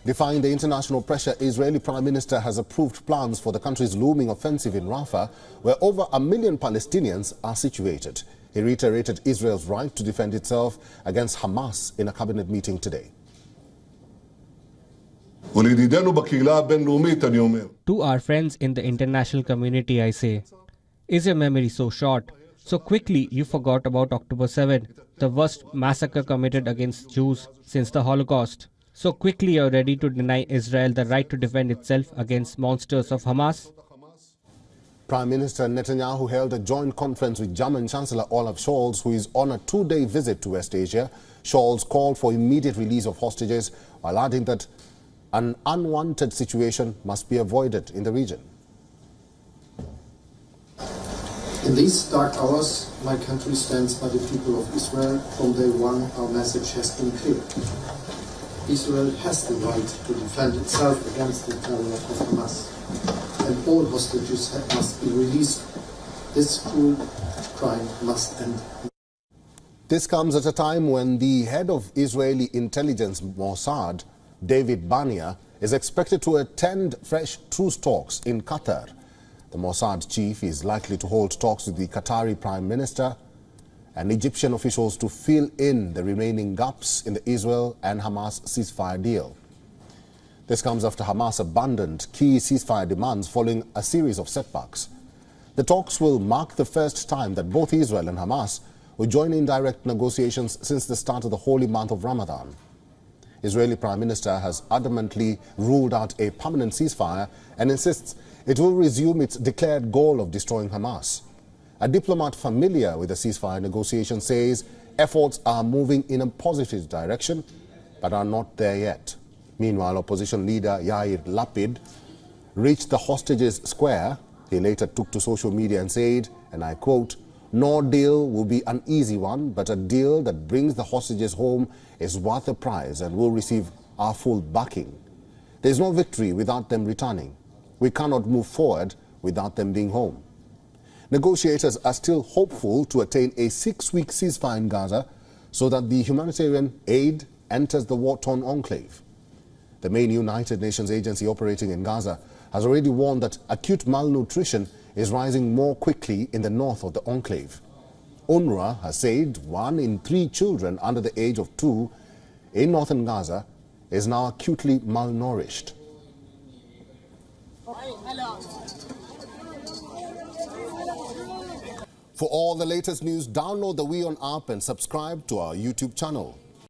Defying the international pressure, Israeli Prime Minister has approved plans for the country's looming offensive in Rafah, where over 1 million Palestinians are situated. He reiterated Israel's right to defend itself against Hamas in a cabinet meeting today. To our friends in the international community, I say, is your memory so short? So quickly you forgot about October 7, the worst massacre committed against Jews since the Holocaust. So quickly you're ready to deny Israel the right to defend itself against monsters of Hamas? Prime Minister Netanyahu held a joint conference with German Chancellor Olaf Scholz, who is on a 2-day visit to West Asia. Scholz called for immediate release of hostages, while adding that an unwanted situation must be avoided in the region. In these dark hours, my country stands by the people of Israel. From day one, our message has been clear. Israel has the right to defend itself against the terror of Hamas, and all hostages must be released. This cruel crime must end. This comes at a time when the head of Israeli intelligence Mossad, David Barnea, is expected to attend fresh truce talks in Qatar. The Mossad chief is likely to hold talks with the Qatari Prime Minister and Egyptian officials to fill in the remaining gaps in the Israel and Hamas ceasefire deal. This comes after Hamas abandoned key ceasefire demands following a series of setbacks. The talks will mark the first time that both Israel and Hamas will join in direct negotiations since the start of the holy month of Ramadan. Israeli Prime Minister has adamantly ruled out a permanent ceasefire and insists it will resume its declared goal of destroying Hamas. A diplomat familiar with the ceasefire negotiation says efforts are moving in a positive direction, but are not there yet. Meanwhile, opposition leader Yair Lapid reached the hostages square. He later took to social media and said, and I quote, "No deal will be an easy one, but a deal that brings the hostages home is worth the price and will receive our full backing. There is no victory without them returning. We cannot move forward without them being home." Negotiators are still hopeful to attain a 6-week ceasefire in Gaza so that the humanitarian aid enters the war-torn enclave. The main United Nations agency operating in Gaza has already warned that acute malnutrition is rising more quickly in the north of the enclave. UNRWA has said 1 in 3 children under the age of 2 in northern Gaza is now acutely malnourished. For all the latest news, download the WION app and subscribe to our YouTube channel.